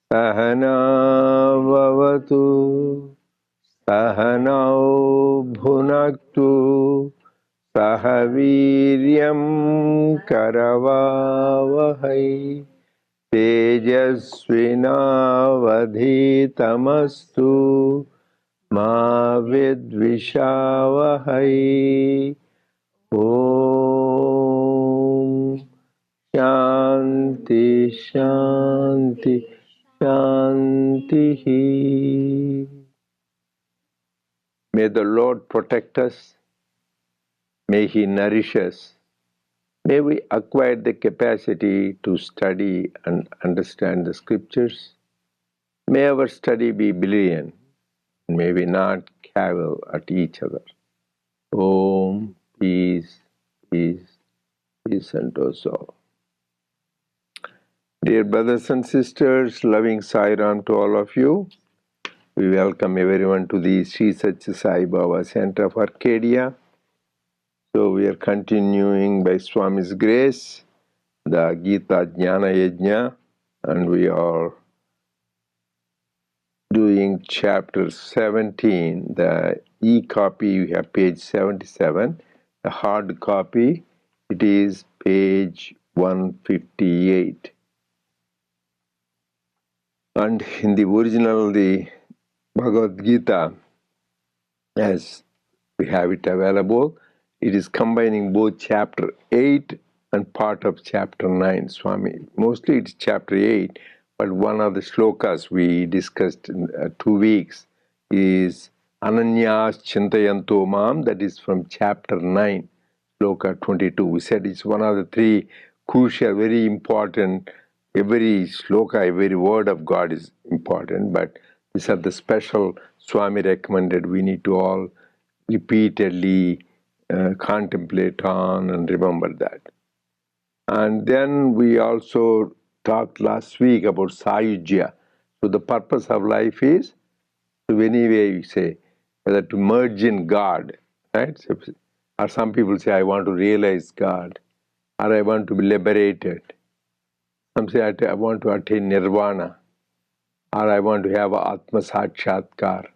Sahana vavatu, sahanau bhunaktu, sahaviryam karavavahai, tejasvinavadhitamastu, ma vidvishavahai. Om Shanti Shanti Shanti. May the Lord protect us. May He nourish us. May we acquire the capacity to study and understand the scriptures. May our study be brilliant. May we not cavil at each other. Om, peace, peace, peace unto us all. Dear brothers and sisters, loving Sai Ram to all of you. We welcome everyone to the Sri Sathya Sai Baba Center of Arcadia. So we are continuing by Swami's grace, the Gita Jnana Yajna, and we are doing chapter 17. The e-copy, we have page 77. The hard copy, it is page 158. And in the original, the Bhagavad Gita, as we have it available, it is combining both chapter 8 and part of chapter 9, Swami. Mostly it's chapter 8, but one of the shlokas we discussed in 2 weeks is Ananyas Chintayanto Mam, that is from chapter 9, shloka 22. We said it's one of the 3 crucial, very important. Every shloka, every word of God is important, but these are the special Swami recommended. We need to all repeatedly contemplate on and remember that. And then we also talked last week about Sayujya. So the purpose of life is, to anyway you say, whether to merge in God, right? Or some people say, I want to realize God, or I want to be liberated. Some say, I want to attain nirvana, or I want to have Atma Sakshatkar,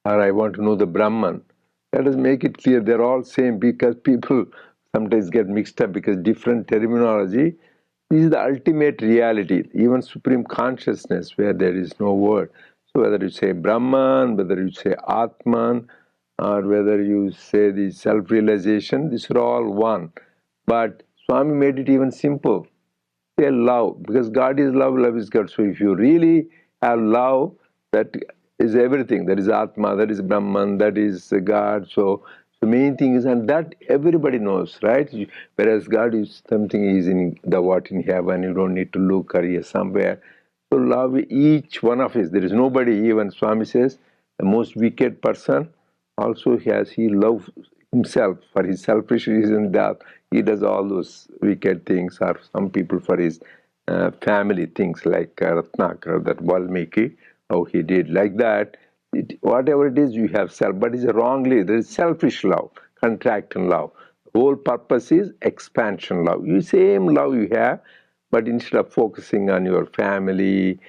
or I want to know the Brahman. Let us make it clear they're all same, because people sometimes get mixed up because different terminology. This is the ultimate reality, even supreme consciousness where there is no word. So whether you say Brahman, whether you say Atman, or whether you say the self-realization, these are all one. But Swami made it even simple. Say love, because God is love, love is God. So if you really have love, that is everything. That is Atma, that is Brahman, that is God. So the main thing is, and that everybody knows, right? Whereas God is something is in the what in heaven, you don't need to look or hear somewhere. So love each one of us. There is nobody, even Swami says, the most wicked person also he loves himself for his selfish reason that he does all those wicked things, or some people for his family things like Ratnakar, that Valmiki, how he did like that. Whatever it is, you have self, but it's wrongly. There is selfish love, contracting love. The whole purpose is expansion love. You same love you have, but instead of focusing on your family,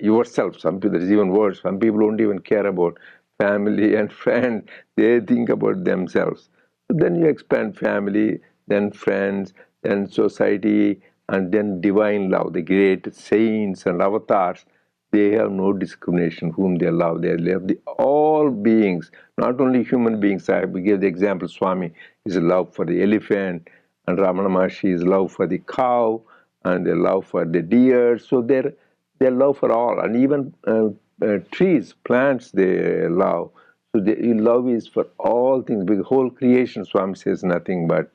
yourself, some people, there's even worse. Some people don't even care about family and friends. They think about themselves. So then you expand family, then friends, then society, and then divine love, the great saints and avatars. They have no discrimination whom they love. They love all beings, not only human beings. I give the example, Swami is love for the elephant, and Ramana Maharshi is love for the cow, and their love for the deer. So their love for all, and even trees, plants, they love. So the love is for all things. The whole creation, Swami says, nothing but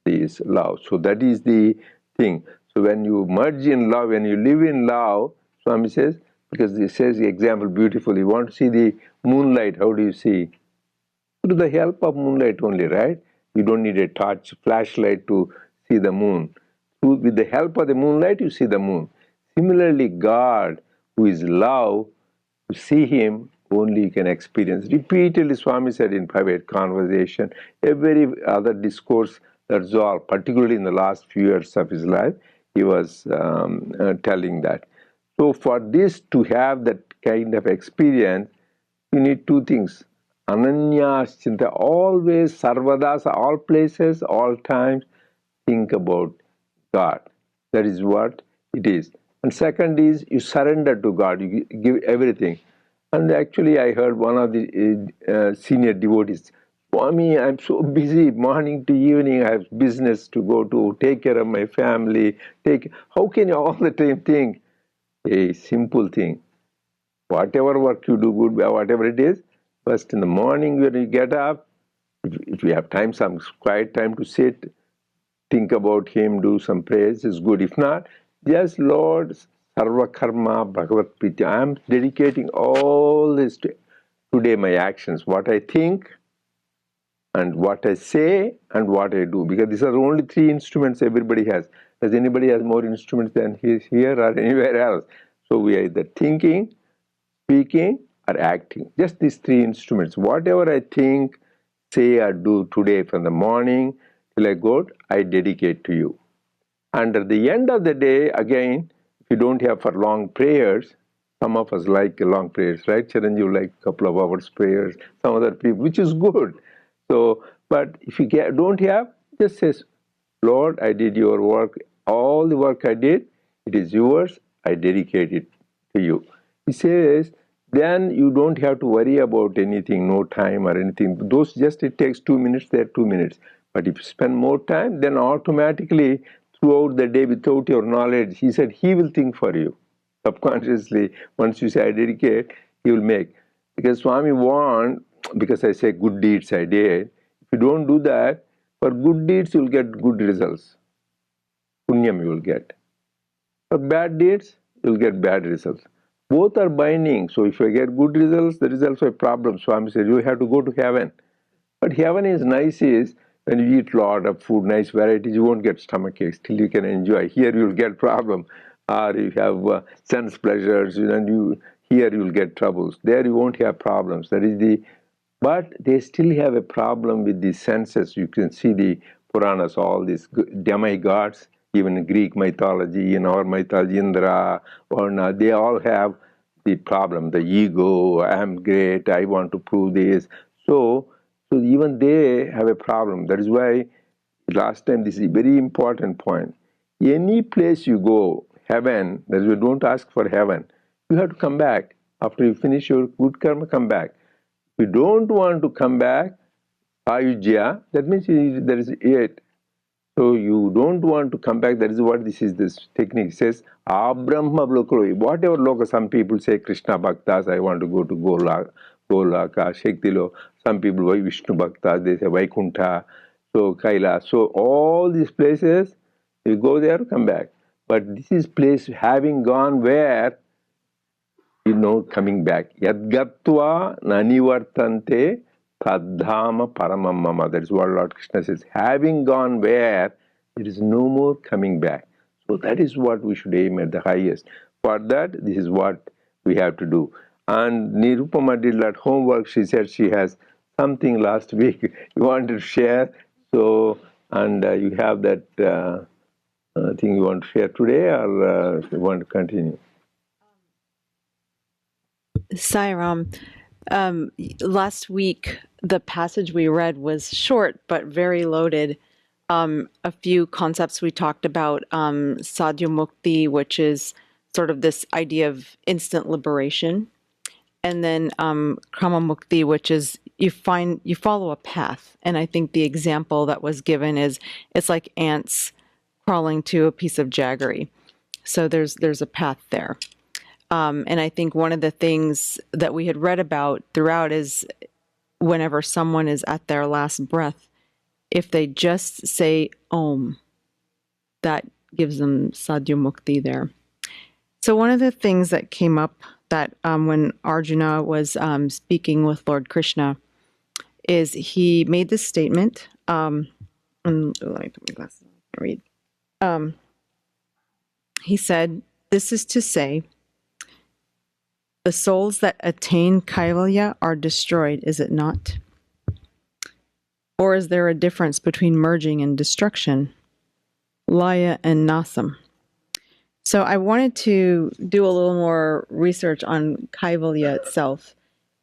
is love. So that is the thing. So when you merge in love, when you live in love, Swami says, because he says the example beautifully, you want to see the moonlight, how do you see? Through the help of moonlight only, right? You don't need a torch, flashlight to see the moon. With the help of the moonlight, you see the moon. Similarly, God, who is love, to see Him, only you can experience. Repeatedly, Swami said in private conversation, every other discourse, that's all, particularly in the last few years of his life, he was telling that. So for this to have that kind of experience, you need two things. Ananyas always, sarvadas, all places, all times, think about God. That is what it is. And second is you surrender to God, you give everything. And actually I heard one of the senior devotees, Swami, I'm so busy, morning to evening, I have business to go to, take care of my family. How can you all the time think? A simple thing. Whatever work you do, good, whatever it is, first in the morning when you get up, if you have time, some quiet time to sit, think about him, do some prayers is good. If not, just Lord, Sarva Karma, Bhagavat Priti. I am dedicating all this today, my actions, what I think and what I say and what I do. Because these are only three instruments everybody has. Does anybody has more instruments than he is here or anywhere else? So we are either thinking, speaking, or acting. Just these three instruments. Whatever I think, say, or do today from the morning till I go, I dedicate to you. And at the end of the day, again, if you don't have for long prayers, some of us like long prayers, right? Chiranjeev like a couple of hours prayers, some other people, which is good. So, but if you don't have, just says, Lord, I did your work. All the work I did, it is yours. I dedicate it to you. He says, then you don't have to worry about anything, no time or anything. Those just, it takes 2 minutes, there 2 minutes. But if you spend more time, then automatically throughout the day without your knowledge, he said, he will think for you. Subconsciously, once you say, I dedicate, he will make. Because Swami warned, because I say good deeds I did, if you don't do that, for good deeds you will get good results. Punyam you will get. For bad deeds, you will get bad results. Both are binding. So if you get good results, there is also a problem. Swami said, you have to go to heaven. But heaven is nice is, when you eat a lot of food, nice varieties, you won't get stomach aches, still you can enjoy. Here you will get problem. Or you have sense pleasures, and here you will get troubles. There you won't have problems. That is but they still have a problem with the senses. You can see the Puranas, all these demigods, even in Greek mythology, in our mythology, Indra, Varna, they all have the problem, the ego, I am great, I want to prove this. So even they have a problem. That is why last time, this is a very important point. Any place you go, heaven, that is why don't ask for heaven. You have to come back. After you finish your good karma, come back. If you don't want to come back, ayujya, that means there is it. So you don't want to come back. That is what this technique says. Abrahma lokalo. Whatever loka, some people say Krishna Bhaktas, I want to go to Golaka, Shaktilo. Some people why Vishnu Bhaktas, they say Vaikuntha, so Kaila. So all these places, you go there, come back. But this is place having gone where, coming back. Yadgatva nanivartante tadhama paramam mama. That is what Lord Krishna says. Having gone where, there is no more coming back. So that is what we should aim at the highest. For that, this is what we have to do. And Nirupama did that homework. She said she has something last week you wanted to share. So, and you have that thing you want to share today, or you want to continue? Sairam, last week the passage we read was short but very loaded. A few concepts we talked about, Sathya Mukti, which is sort of this idea of instant liberation, and then Krama Mukti, which is you follow a path. And I think the example that was given is it's like ants crawling to a piece of jaggery. So there's a path there. And I think one of the things that we had read about throughout is whenever someone is at their last breath, if they just say Om, that gives them Sathya Mukti there. So one of the things that came up that when Arjuna was speaking with Lord Krishna is he made this statement, and let me put my glasses on, I can't read. He said, this is to say, the souls that attain Kaivalya are destroyed, is it not? Or is there a difference between merging and destruction? Laya and Nasam. So I wanted to do a little more research on Kaivalya itself.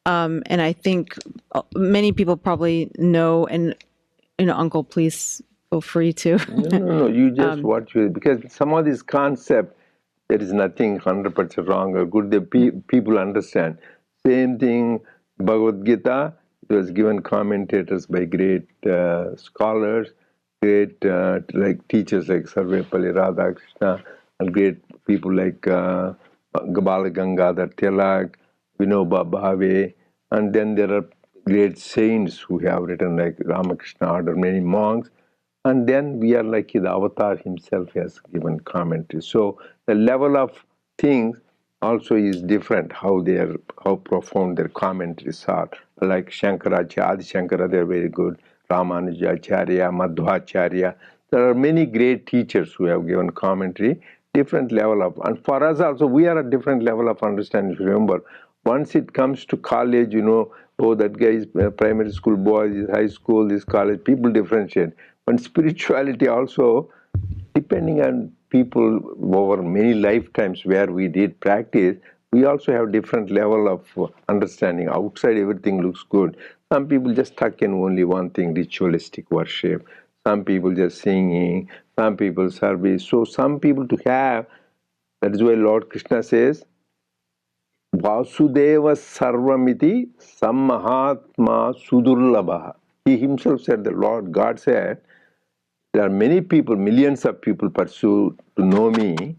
And I think many people probably know, and Uncle, please feel free to. No. You just watch it because some of these concepts, there is nothing 100% wrong or good. The people understand. Same thing, Bhagavad Gita. It was given commentators by great scholars, great like teachers like Sarvepalli Radhakrishna, and great people like Bala Gangadhar Tilak, Vinoba Bhave, and then there are great saints who have written like Ramakrishna or many monks. And then we are like the avatar himself has given commentary. So the level of things also is different, how profound their commentaries are. Like Shankaracharya, Adi Shankara, they're very good. Ramanujacharya, Madhvacharya. There are many great teachers who have given commentary, different level of, and for us also, we are a different level of understanding. Remember, once it comes to college, oh, that guy is primary school boy, this high school, this college, people differentiate. But spirituality also, depending on people over many lifetimes where we did practice, we also have different level of understanding. Outside, everything looks good. Some people just stuck in only one thing, ritualistic worship. Some people just singing. Some people service. So some people to have, that is why Lord Krishna says, Vasudeva Sarvamiti Sammahatma Sudurlabha. He himself said, the Lord God said, there are many people, millions of people pursue to know me.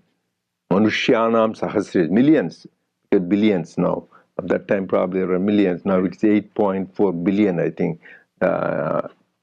Manushyanam Sahasris, millions, billions now. At that time, probably there were millions. Now it's 8.4 billion, I think,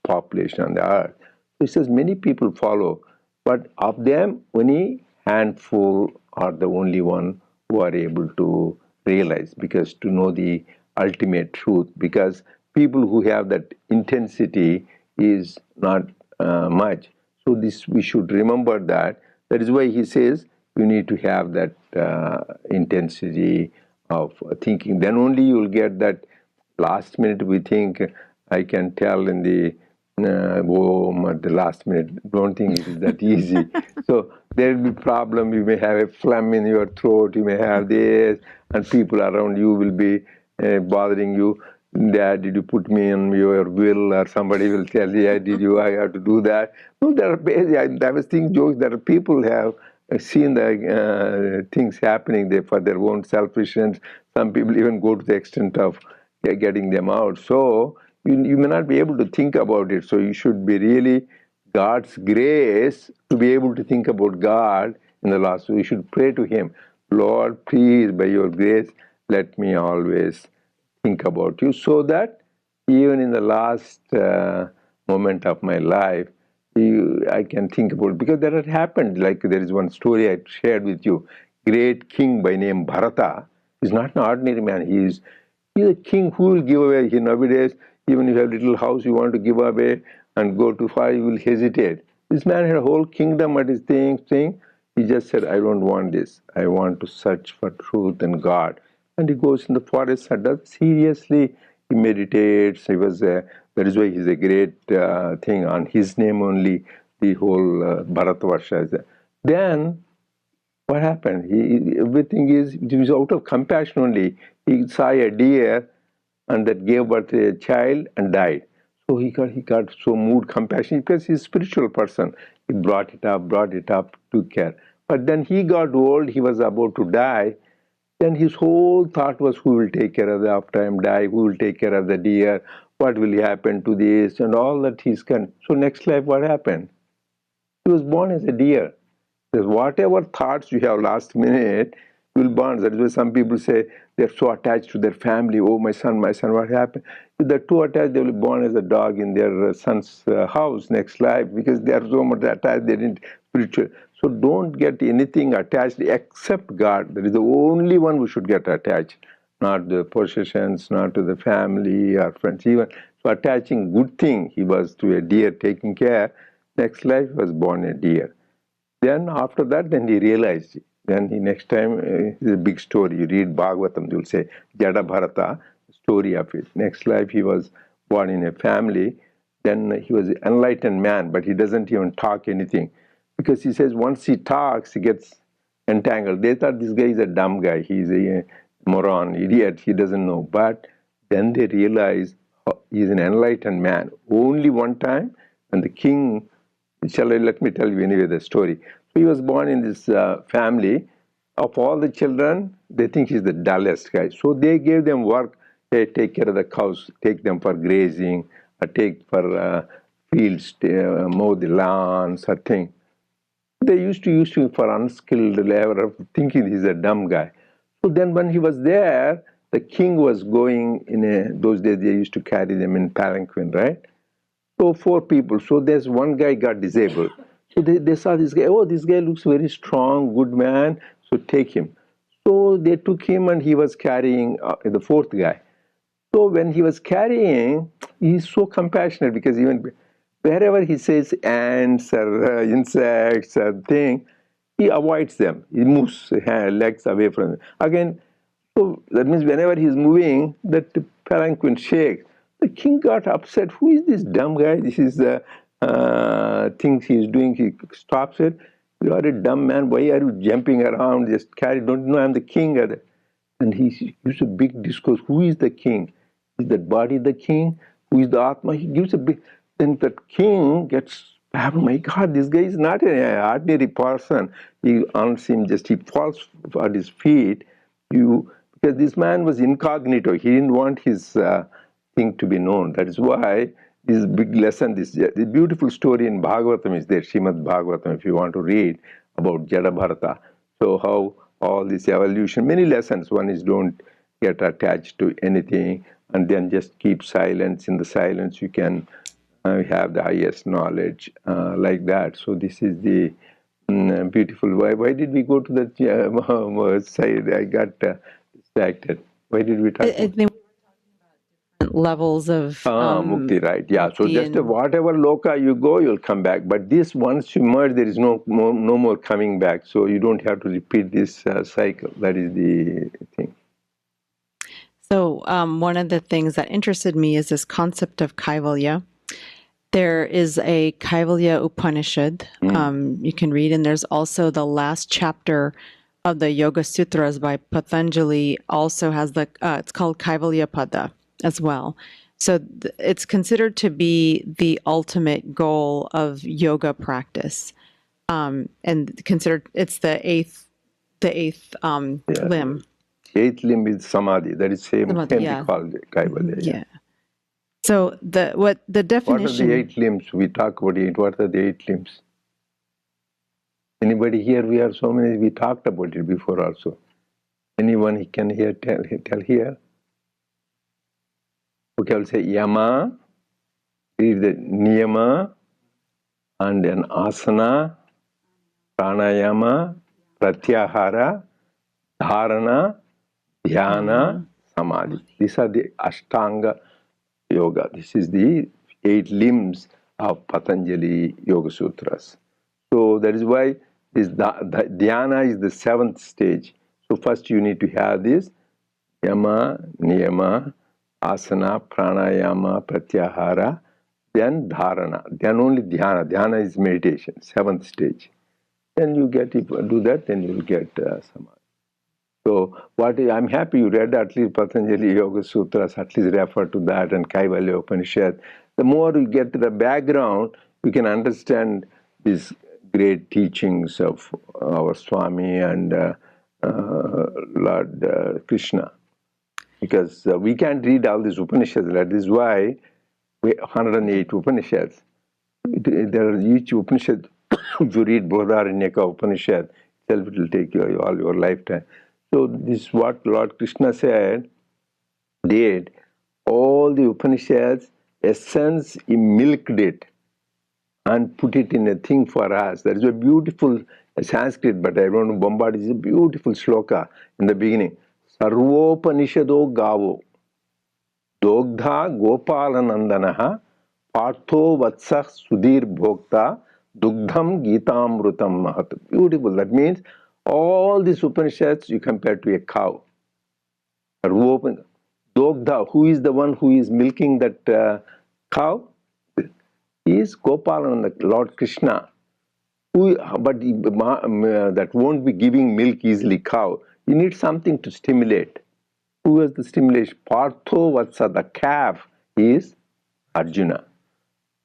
population on the earth. He says many people follow, but of them, only handful are the only one who are able to realize, because to know the ultimate truth, because people who have that intensity is not much. So this, we should remember that. That is why he says you need to have that intensity of thinking. Then only you will get that last minute we think, I can tell in the at the last minute. Don't think it is that easy. So there will be problem. You may have a phlegm in your throat. You may have this, and people around you will be bothering you. Dad, did you put me on your will? Or somebody will tell you, yeah, did you? I have to do that. No, there are. I was thinking jokes. There are people have seen the things happening there for their own selfish ends. Some people even go to the extent of getting them out. So you may not be able to think about it. So you should be really God's grace to be able to think about God in the last. So you should pray to Him, Lord, please, by your grace, let me always think about you, so that even in the last moment of my life, I can think about it. Because that had happened. Like there is one story I shared with you. Great king by name Bharata is not an ordinary man. He's a king who will give away. Nowadays, even if you have a little house you want to give away and go too far, you will hesitate. This man had a whole kingdom at his thing. He just said, I don't want this. I want to search for truth and God. And he goes in the forest and does seriously. He meditates. That is why he's a great thing. On his name only, the whole Bharatvarsha is there. Then what happened? Everything is, it was out of compassion only. He saw a deer and that gave birth to a child and died. So he got so moved, compassion, because he's a spiritual person. He brought it up, took care. But then he got old, he was about to die. Then his whole thought was, who will take care of the after I am die? Who will take care of the deer? What will happen to this? And all that he's can. So next life, what happened? He was born as a deer. Because whatever thoughts you have last minute, you will burn. That is why some people say they're so attached to their family. Oh, my son, what happened? If they're too attached, they will be born as a dog in their son's house next life, because they are so much attached, they didn't spiritual. So don't get anything attached except God. That is the only one we should get attached. Not the possessions, not to the family or friends. Even so, attaching good thing. He was to a deer taking care. Next life was born a deer. Then after that, then he realized. Then he next time, it's a big story. You read Bhagavatam, you'll say Jada Bharata, story of it. Next life, he was born in a family. Then he was an enlightened man, but he doesn't even talk anything, because he says once he talks, he gets entangled. They thought this guy is a dumb guy. He's a moron, idiot. He doesn't know. But then they realized he's an enlightened man. Only one time, when the king, let me tell you anyway the story. So he was born in this family. Of all the children, they think he's the dullest guy. So they gave them work. Hey, take care of the cows, take them for grazing, or take for fields, mow the lawns, or thing. They used to use him for unskilled labor, thinking he's a dumb guy. So then when he was there, the king was going those days they used to carry them in palanquin, right? So 4 people. So there's one guy got disabled. So they saw this guy, oh, this guy looks very strong, good man, so take him. So they took him and he was carrying the 4th guy. So when he was carrying, he's so compassionate because even wherever he says ants or insects or thing, he avoids them. He moves legs away from them. Again, so that means whenever he's moving, that palanquin shakes. The king got upset. Who is this dumb guy? This is the things he's doing. He stops it. You are a dumb man. Why are you jumping around? Just carry. Don't you know I'm the king? And he gives a big discourse. Who is the king? Is that body the king? Who is the Atma? He gives a big. Then that king gets, oh my God, this guy is not an ordinary person. He honors him, just he falls at his feet. Because this man was incognito. He didn't want his thing to be known. That is why this big lesson, this beautiful story in Bhagavatam is there, Srimad Bhagavatam, if you want to read about Jada Bharata. So how all this evolution, many lessons. One is don't get attached to anything and then just keep silence. In the silence you can have the highest knowledge, like that. So this is the beautiful. Why did we go to that side? I got distracted. Why did we talk about levels of mukti, right? Yeah. So mukti just and whatever loka you go, you'll come back. But this, once you merge, there is no more coming back. So you don't have to repeat this cycle. That is the thing. so one of the things that interested me is this concept of kaivalya. There is a Kaivalya Upanishad you can read, and there's also the last chapter of the Yoga Sutras by Patanjali. Also has it's called Kaivalya Pada as well. So it's considered to be the ultimate goal of yoga practice, and considered it's the eighth limb. 8th limb is samadhi. That is same Samadhi, can yeah. be called kaivalya. Yeah. So the What are definition? the 8 limbs? We talk about 8. What are the 8 limbs? Anybody here? We are so many. We talked about it before also. Anyone he can hear tell here? Okay, I'll say yama, is the niyama, and then asana, pranayama, pratyahara, dharana, dhyana, samadhi. These are the Ashtanga Yoga. This is the 8 limbs of Patanjali Yoga Sutras. So that is why this dhyana is the 7th stage. So first you need to have this yama, niyama, asana, pranayama, pratyahara, then dharana. Then only dhyana. Dhyana is meditation, 7th stage. Then you get, if you do that, then you will get samadhi. So I'm happy you read at least Patanjali Yoga Sutras, at least refer to that, and Kaivalya Upanishad. The more you get to the background, you can understand these great teachings of our Swami and Lord Krishna. Because we can't read all these Upanishads. That is why 108 Upanishads. There are each Upanishad, if you read Bodharanyaka Upanishad, itself it will take you all your lifetime. So this is what Lord Krishna did. All the Upanishads, essence, he milked it and put it in a thing for us. There is a beautiful Sanskrit, but I don't want to bombard. It's a beautiful shloka in the beginning. Sarvopanishado gavo, dogdha gopalanandanaha, partho vatsah sudhir bhokta, dugdham gitamrutam mahat. Beautiful. That means all these Upanishads you compare to a cow. Dogdha, who is the one who is milking that cow? He is Gopalananda, Lord Krishna. But that won't be giving milk easily, cow. You need something to stimulate. Who is the stimulation? Partho Vatsa, the calf, is Arjuna.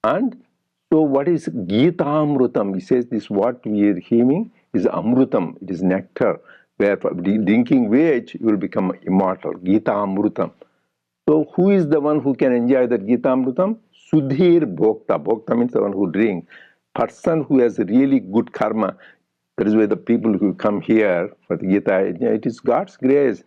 And so what is Gita Amrutam? He says this, what we are hearing is Amrutam, it is nectar, where drinking which you will become immortal. Gita Amrutam. So who is the one who can enjoy that Gita Amrutam? Sudhir Bhokta. Bhokta means the one who drinks. Person who has really good karma. That is why the people who come here for the Gita, it is God's grace.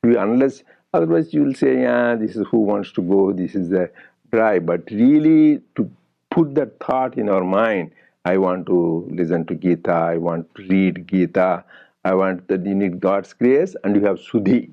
Unless, otherwise you will say, yeah, this is who wants to go, this is the dry. But really to put that thought in our mind, I want to listen to Gita, I want to read Gita, I want that you need God's grace and you have Sudhi,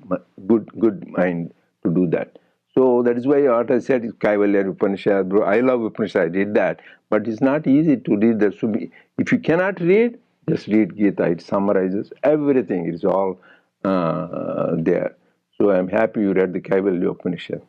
good mind to do that. So that is why what I said is Kaivalya Upanishad. Bro, I love Upanishad, I did that. But it's not easy to read that. So if you cannot read, just read Gita. It summarizes everything. It's all there. So I'm happy you read the Kaivalya Upanishad.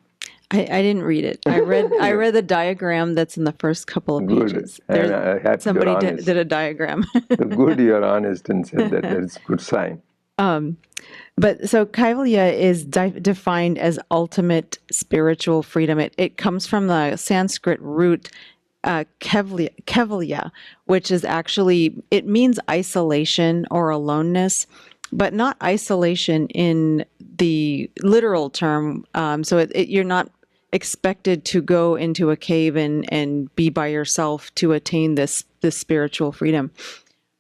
I didn't read it. I read the diagram that's in the first couple of pages. Good. Somebody did a diagram. So good you're honest and said that. That's a good sign. But so Kaivalya is defined as ultimate spiritual freedom. It comes from the Sanskrit root kevalya, which is actually, it means isolation or aloneness, but not isolation in the literal term. So you're not expected to go into a cave and be by yourself to attain this spiritual freedom.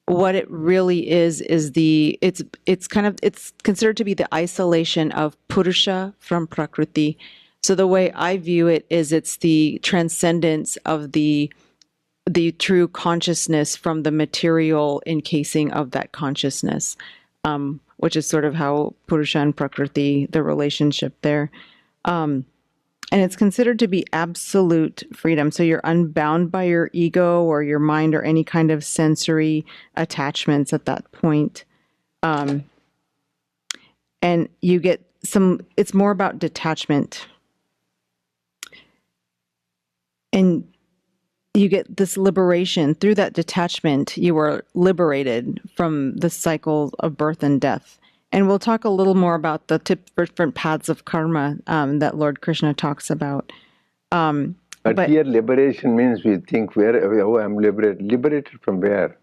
What it really is it's considered to be the isolation of Purusha from Prakriti. So the way I view it is it's the transcendence of the true consciousness from the material encasing of that consciousness, which is sort of how Purusha and Prakriti, the relationship there. And it's considered to be absolute freedom. So you're unbound by your ego or your mind or any kind of sensory attachments at that point. And you get it's more about detachment. And you get this liberation. Through that detachment, you are liberated from the cycle of birth and death. And we'll talk a little more about the different paths of karma that Lord Krishna talks about. But here liberation means we think, oh, I'm liberated. Liberated from where?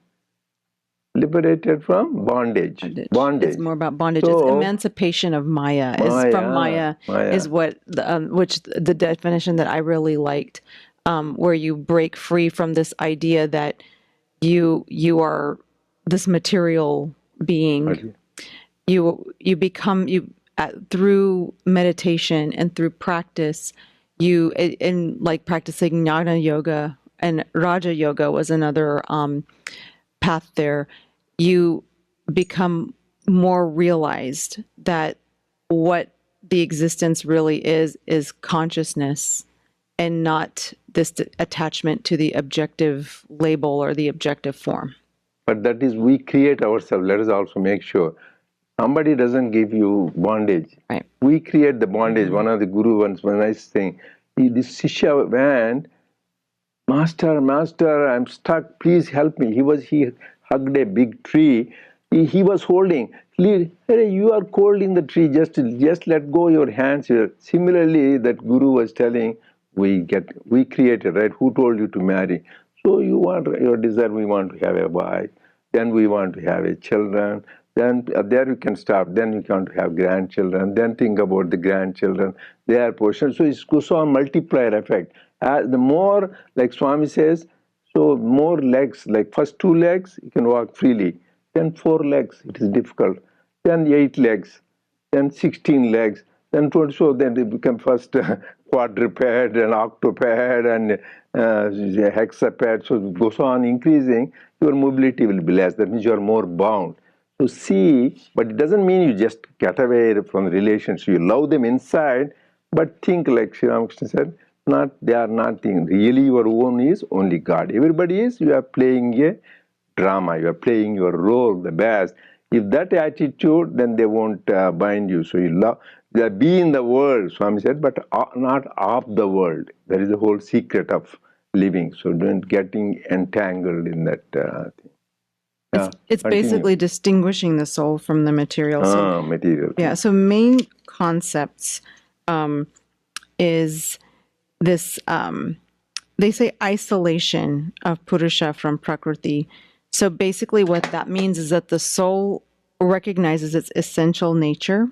Liberated from bondage. It's more about bondage. So, it's emancipation of Maya. Maya is what, which the definition that I really liked, where you break free from this idea that you are this material being. Okay. You become through meditation and through practice, in like practicing Jnana Yoga, and Raja Yoga was another path there. You become more realized that what the existence really is consciousness, and not this attachment to the objective label or the objective form. But that is, we create ourselves. Let us also make sure somebody doesn't give you bondage. Right. We create the bondage. Mm-hmm. One of the guru once, one nice thing, this Sishya went, Master, I'm stuck, please help me. He hugged a big tree. He was holding, hey, you are cold in the tree, just let go your hands here. Similarly, that guru was telling, we created, right? Who told you to marry? So you want your desire, we want to have a wife, then we want to have a children, then there you can stop, then you want to have grandchildren, then think about the grandchildren, their portion. So it goes on multiplier effect. The more, like Swami says, so more legs, like first 2 legs, you can walk freely. Then 4 legs, it is difficult. Then 8 legs, then 16 legs, then 20. So then they become first quadruped and octoped and hexaped. So it goes on increasing. Your mobility will be less. That means you are more bound. So see, but it doesn't mean you just get away from the relations. You love them inside, but think like Sri Ramakrishna said, they are nothing. Really your own is only God. Everybody is, you are playing a drama. You are playing your role the best. If that attitude, then they won't bind you. So you love, be in the world, Swami said, but not of the world. That is the whole secret of living. So don't getting entangled in that thing. It's Continue. basically distinguishing the soul from the material. So Material. yeah, so main concepts is this, they say isolation of Purusha from Prakriti. So basically what that means is that the soul recognizes its essential nature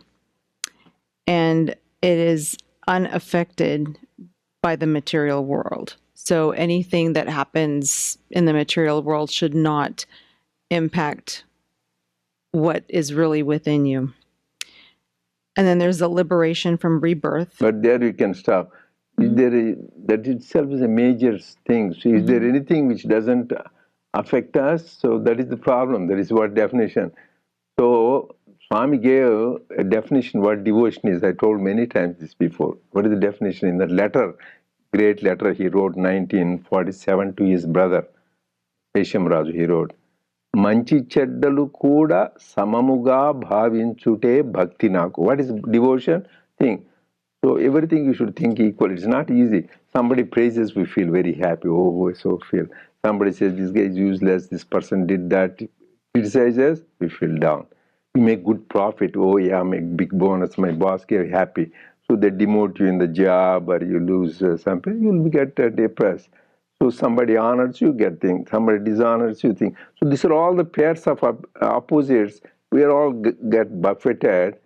and it is unaffected by the material world. So anything that happens in the material world should not impact what is really within you. And then there's the liberation from rebirth. But there you can stop. That itself is a major thing. So is there anything which doesn't affect us? So that is the problem. That is what definition. So Swami gave a definition what devotion is. I told many times this before. What is the definition in that letter, great letter he wrote 1947 to his brother, Shesham Raju, he wrote, మంచి చెడ్డలు కూడా సమముగా భావించుటే భక్తి నాకు. What is devotion? Think. So everything you should think equal. It's not easy. Somebody praises, we feel very happy. Oh, I so feel. Somebody says this guy is useless, this person did that. Criticizes, we feel down. You make good profit. Oh yeah, make big bonus. My boss gave happy. So they demote you in the job or you lose something. You'll get depressed. So somebody honors you, get things. Somebody dishonors you, things. So these are all the pairs of opposites. We are all get buffeted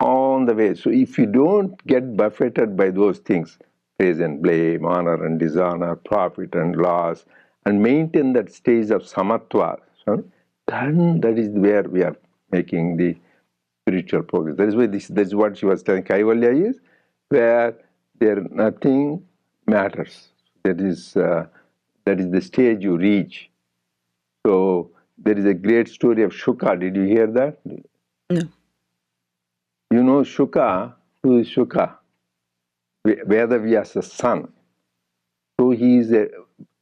on the way. So if you don't get buffeted by those things, praise and blame, honor and dishonor, profit and loss, and maintain that stage of samatva, so then that is where we are making the spiritual progress. That is why that is what she was telling. Kaivalya is where there nothing matters. That is the stage you reach. So there is a great story of Shuka. Did you hear that? No. You know Shuka? Who is Shuka? Vedavyasa's son. So he is a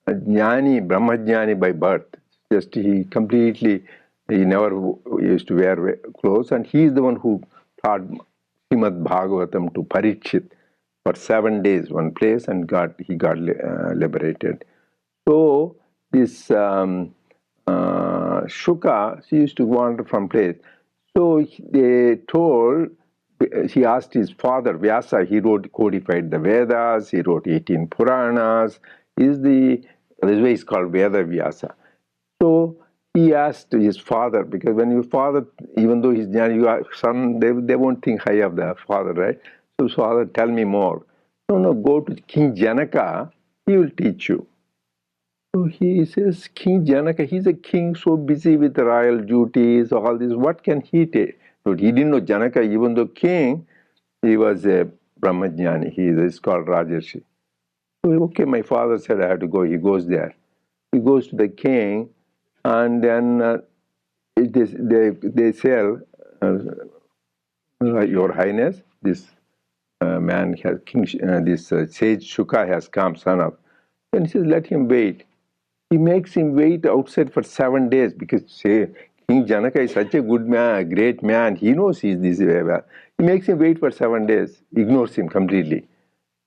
jnani, Brahmajnani by birth. Just he never used to wear clothes, and he is the one who taught Srimad Bhagavatam to Parikshit for 7 days, one place, and he got liberated. So this Shuka, she used to wander from place. So he asked his father, Vyasa, he codified the Vedas, he wrote 18 Puranas. That's why he's called Veda Vyasa. So he asked his father, because when your father, even though he's your son, they won't think high of the father, right? So his father, tell me more. No, go to King Janaka, he will teach you. So he says, King Janaka, he's a king so busy with royal duties, all this, what can he take? But he didn't know Janaka, even though king, he was a Brahmajnani, he is called Rajarshi. So, okay, my father said I have to go, he goes there. He goes to the king, and then they say, Your Highness, this man has, this sage Shuka has come, son of. Then he says, let him wait. He makes him wait outside for 7 days because King Janaka is such a good man, a great man. He knows he's this way. He makes him wait for 7 days, ignores him completely.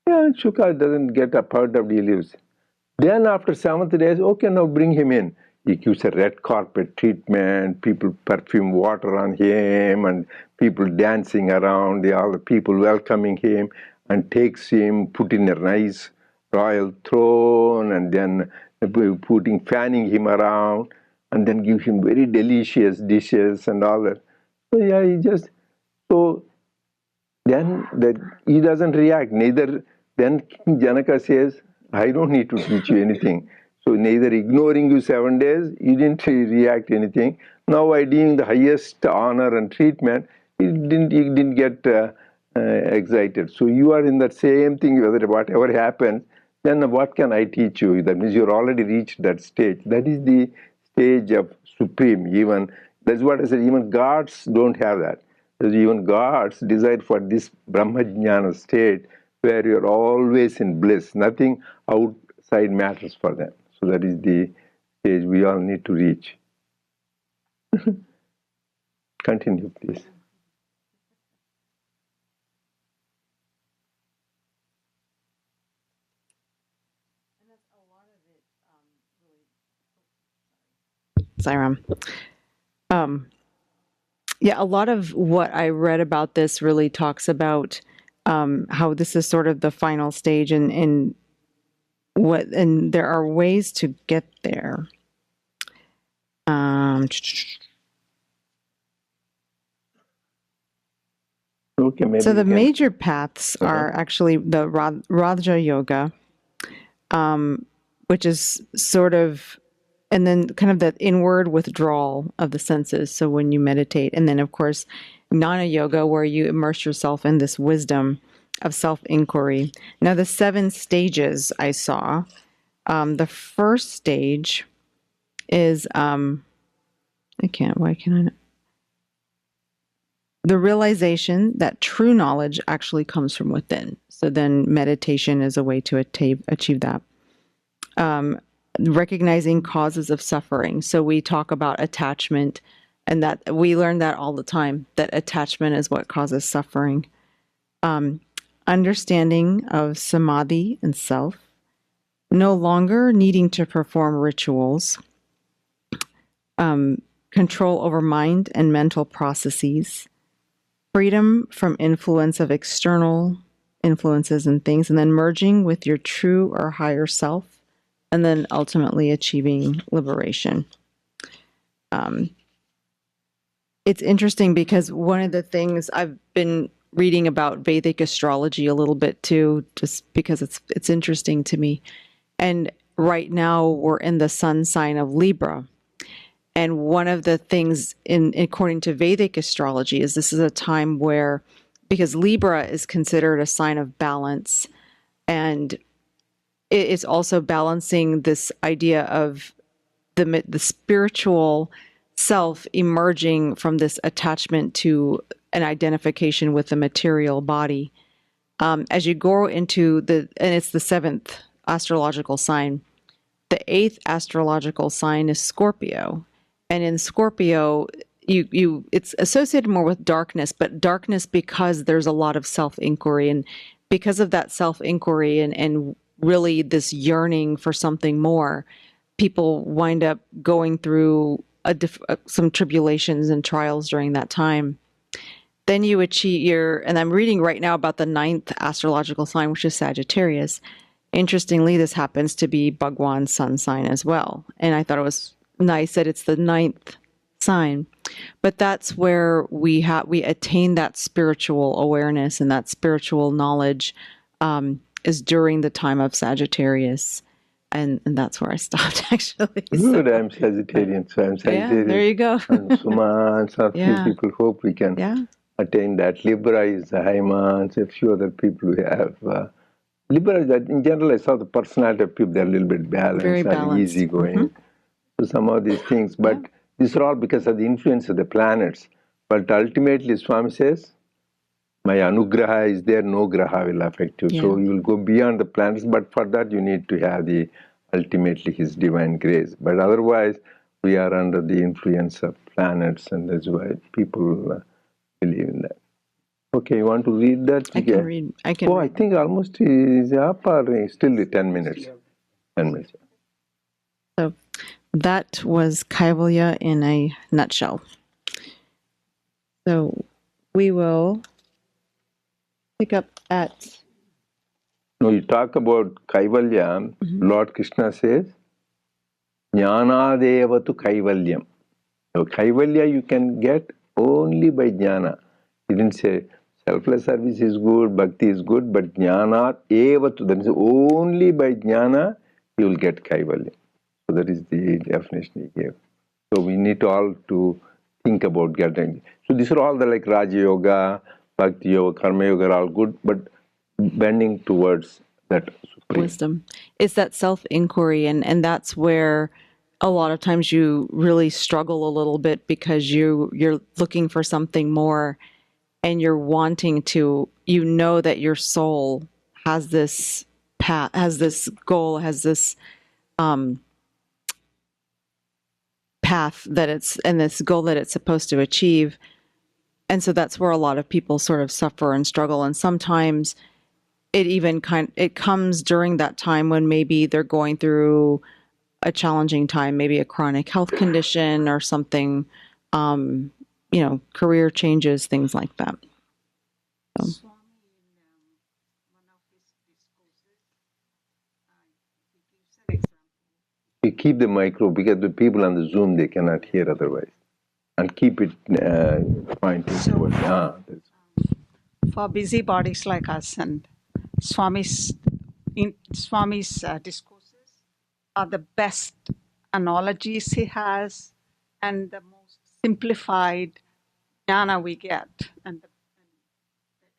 Yeah, and Shuka doesn't get a part of the leaves. Then after 7th day, okay, now bring him in. He gives a red carpet treatment, people perfume water on him, and people dancing around, all the people welcoming him, and takes him, put in a nice royal throne, and then fanning him around, and then give him very delicious dishes and all that. So yeah, so then he doesn't react. Then King Janaka says, I don't need to teach you anything. So neither ignoring you 7 days, you didn't react anything. Now I giving the highest honor and treatment, he didn't get excited. So you are in that same thing, whatever happens, then what can I teach you? That means you're already reached that stage. That is the stage of supreme. Even that's what I said. Even gods don't have that. Even gods decide for this Brahmajnana state where you're always in bliss. Nothing outside matters for them. So that is the stage we all need to reach. Continue, please. Sairam. Yeah, a lot of what I read about this really talks about how this is sort of the final stage, and there are ways to get there. Okay, maybe So the you can. major paths are actually the Raja Yoga, which is sort of, and then kind of that inward withdrawal of the senses. So when you meditate, and then of course, Jnana Yoga, where you immerse yourself in this wisdom of self-inquiry. Now, the 7 stages I saw, the first stage is, why can't I not? The realization that true knowledge actually comes from within. So then meditation is a way to achieve that. Recognizing causes of suffering. So we talk about attachment, and that we learn that all the time, that attachment is what causes suffering. Understanding of samadhi and self. No longer needing to perform rituals. Control over mind and mental processes. Freedom from influence of external influences and things, and then merging with your true or higher self, and then ultimately achieving liberation. It's interesting because one of the things I've been reading about Vedic astrology a little bit too, just because it's interesting to me. And right now we're in the sun sign of Libra. And one of the things according to Vedic astrology is this is a time where, because Libra is considered a sign of balance, and it's also balancing this idea of the spiritual self emerging from this attachment to an identification with the material body. As you go into and it's the 7th astrological sign. The 8th astrological sign is Scorpio. And in Scorpio, it's associated more with darkness, but darkness because there's a lot of self-inquiry. And because of that self-inquiry and really this yearning for something more, people wind up going through some tribulations and trials during that time. Then you achieve and I'm reading right now about the 9th astrological sign, which is Sagittarius. Interestingly, this happens to be Bhagwan's sun sign as well. And I thought it was nice that it's the 9th sign. But that's where we attain that spiritual awareness, and that spiritual knowledge is during the time of Sagittarius. And that's where I stopped, actually. Good, I'm Sagittarian, so I'm Sagittarian. Yeah, there you go. And Suma and some few people hope we can attain that. Libra is Haima, and a few other people who have. Libra, in general, I saw the personality of people, they're a little bit balanced, and easygoing. So some of these things, but these are all because of the influence of the planets. But ultimately, Swami says, my anugraha is there, no graha will affect you. Yeah. So you will go beyond the planets, but for that you need to have ultimately his divine grace. But otherwise, we are under the influence of planets, and that's why people believe in that. Okay, you want to read that? I can read. I think almost is up, or still 10 minutes. 10 minutes. So that was Kaivalya in a nutshell. So we will pick up at... No, you talk about Kaivalya, Lord Krishna says, Jnanadevatu Kaivalyam. So Kaivalya you can get only by Jnana. He didn't say selfless service is good, bhakti is good, but Jnana evatu, that is only by Jnana you will get Kaivalya. So that is the definition he gave. So we need all to think about getting. So these are all the like Raja Yoga, Bhakti Yoga, Karma Yoga are all good, but bending towards that supreme wisdom. It's that self-inquiry, and that's where a lot of times you really struggle a little bit, because you're looking for something more, and you're wanting to, that your soul has this path, has this goal, has this path and this goal that it's supposed to achieve. And so that's where a lot of people sort of suffer and struggle. And sometimes it even it comes during that time when maybe they're going through a challenging time, maybe a chronic health condition or something, career changes, things like that. So. You keep the micro because the people on the Zoom, they cannot hear otherwise. And keep it pointing towards. For busybodies like us, and Swami's discourses are the best analogies he has and the most simplified jnana we get. And the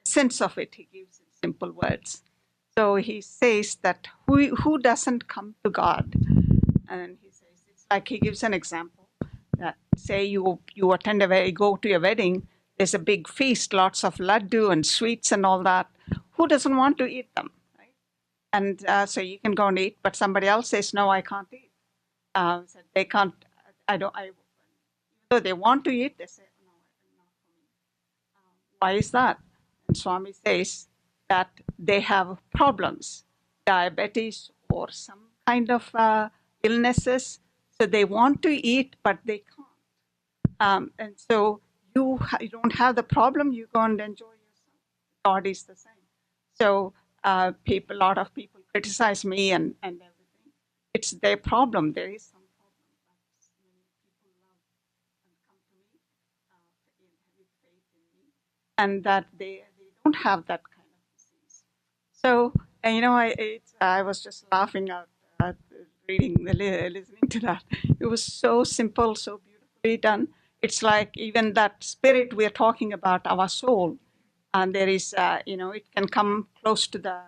sense of it he gives in simple words. So he says that who doesn't come to God? And he says, it's like he gives an example that say you attend go to a wedding, there's a big feast, lots of laddu and sweets and all that. Who doesn't want to eat them, right? And so you can go and eat, but somebody else says, no, I can't eat. So they can't, though they want to eat, they say, no, not for me. Why is that? And Swami says that they have problems, diabetes or some kind of illnesses. So they want to eat, but they can't. And so you don't have the problem, you go and enjoy yourself. God is the same. So a lot of people criticize me and everything. It's their problem. There is some problem. But many people love and come to me with faith in me, and that they don't have that kind of disease. So, I was just laughing out listening to that. It was so simple, so beautifully done. It's like even that spirit we're talking about, our soul, and there is, it can come close to the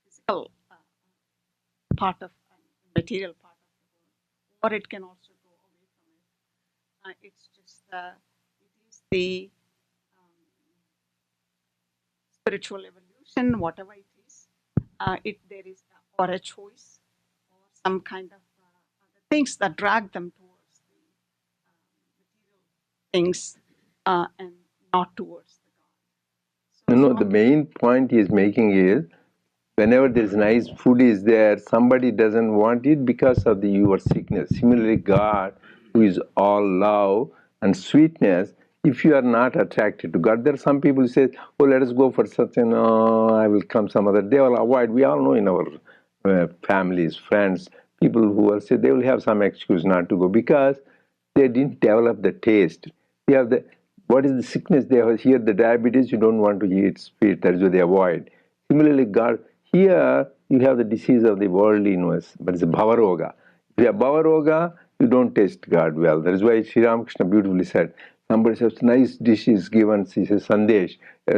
physical part of material part of the world, or it can also go away from it. It's just it is the spiritual evolution, whatever it is. There is or a choice or some kind of other things that drag them towards the material things and not towards the God. So, the main point he is making is whenever there is nice food is there, somebody doesn't want it because of your sickness. Similarly, God, who is all love and sweetness, if you are not attracted to God, there are some people who say, oh, let us go for such and I will come some other. They will avoid. We all know in our families, friends, people who will say they will have some excuse not to go because they didn't develop the taste. They have what is the sickness they have here? The diabetes, you don't want to eat sweet, that is what they avoid. Similarly, God, here you have the disease of the worldliness, but it's a bhavaroga. If you have bhavaroga, you don't taste God well. That is why Sri Ramakrishna beautifully said, somebody says, nice dish is given, she says, sandesh.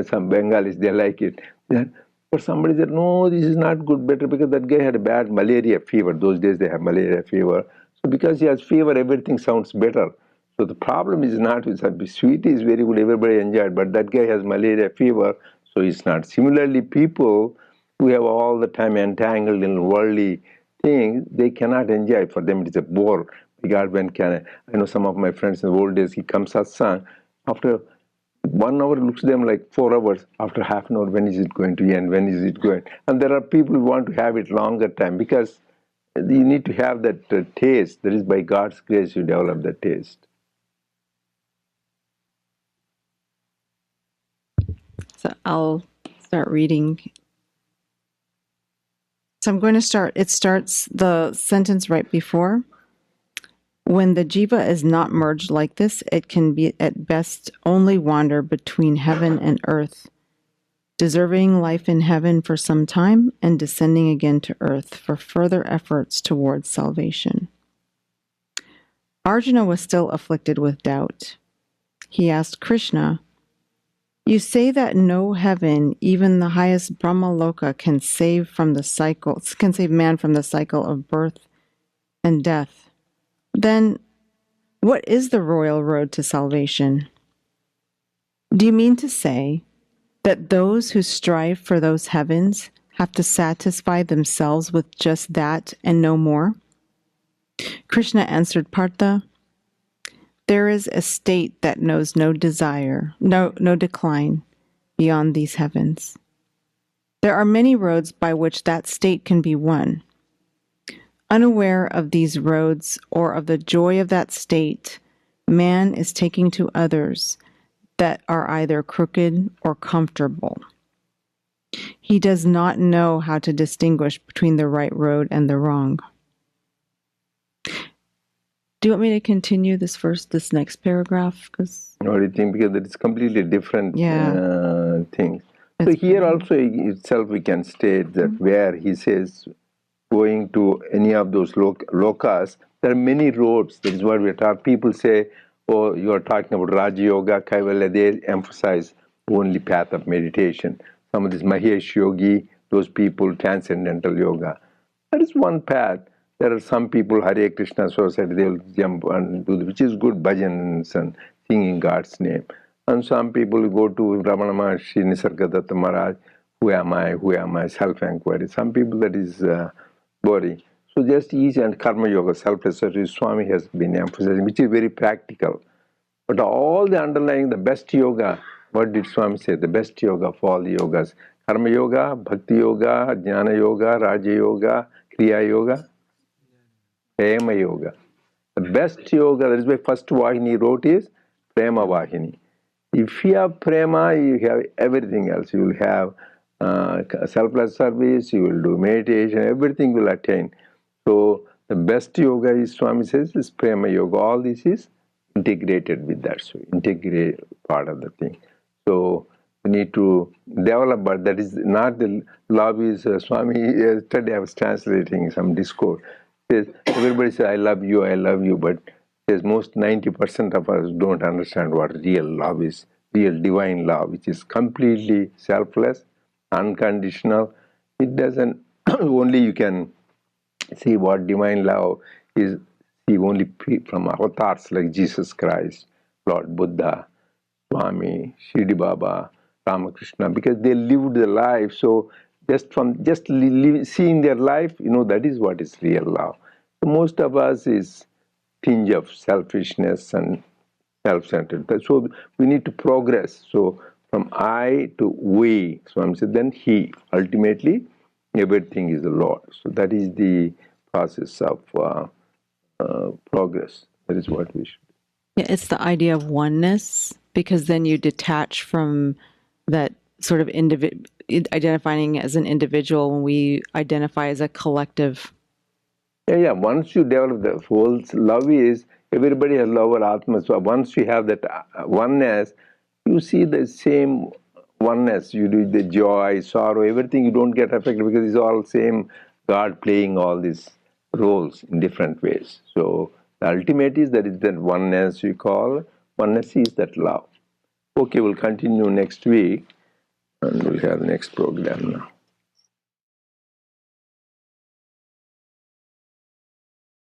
Some Bengalis, they like it. But somebody said, no, this is not good, better, because that guy had a bad malaria fever. Those days they have malaria fever. So because he has fever, everything sounds better. So the problem is not with sweet is very good, everybody enjoyed, but that guy has malaria fever, so it's not. Similarly, people who have all the time entangled in worldly things, they cannot enjoy. For them, it is a bore. God, when can I know some of my friends in the old days, he comes satsang, after 1 hour looks them like 4 hours. After half an hour, when is it going to end? When is it going? And there are people who want to have it longer time because you need to have that taste. That is by God's grace you develop that taste. So I'll start reading. So I'm going to start, it starts the sentence right before. When the jiva is not merged like this, it can be at best only wander between heaven and earth, deserving life in heaven for some time and descending again to earth for further efforts towards salvation. Arjuna was still afflicted with doubt. He asked Krishna, you say that no heaven, even the highest Brahma Loka, can save man from the cycle of birth and death. Then, what is the royal road to salvation? Do you mean to say that those who strive for those heavens have to satisfy themselves with just that and no more? Krishna answered Partha, there is a state that knows no desire, no decline beyond these heavens. There are many roads by which that state can be won. Unaware of these roads or of the joy of that state, man is taking to others that are either crooked or comfortable. He does not know how to distinguish between the right road and the wrong. Do you want me to continue this next paragraph? What do you think? Because it's completely different things. So It's here also itself we can state that where he says going to any of those lokas, there are many roads. That is what we are taught. People say, oh, you are talking about Raja Yoga, Kaivalya, they emphasize only path of meditation. Some of this Mahesh Yogi, those people, transcendental yoga. That is one path. There are some people, Hare Krishna Society, they will jump and do, which is good, bhajans and singing God's name. And some people go to Ramana Maharshi, Nisargadatta Maharaj, who am I, self-inquiry. Some people that is boring. So just ease and Karma Yoga, self-research, Swami has been emphasizing, which is very practical. But all the underlying, the best yoga, what did Swami say? The best yoga for all the yogas. Karma Yoga, Bhakti Yoga, Jnana Yoga, Raja Yoga, Kriya Yoga, Prema Yoga. The best yoga, that is why first Vahini wrote is Prema Vahini. If you have Prema, you have everything else. You will have selfless service, you will do meditation, everything will attain. So the best yoga is, Swami says, is Prema Yoga. All this is integrated with that, so integrate part of the thing. So we need to develop, but that is not the love is Swami. Yesterday I was translating some discourse. Says everybody says I love you, but says most 90% of us don't understand what real love is, real divine love, which is completely selfless, unconditional. It doesn't only you can see what divine love is. See only from avatars like Jesus Christ, Lord Buddha, Swami, Shirdi Baba, Ramakrishna, because they lived the life. So just from seeing their life, that is what is real love. So most of us is tinge of selfishness and self-centered. So we need to progress. So from I to we, Swami said, then he. Ultimately, everything is the Lord. So that is the process of progress. That is what we should do. Yeah, it's the idea of oneness, because then you detach from that sort of identifying as an individual when we identify as a collective. Yeah. Once you develop the whole love is, everybody has love or Atma. So once you have that oneness, you see the same oneness. You do the joy, sorrow, everything. You don't get affected because it's all same God playing all these roles in different ways. So the ultimate is that oneness we call. Oneness is that love. Okay, we'll continue next week and we'll have the next program now.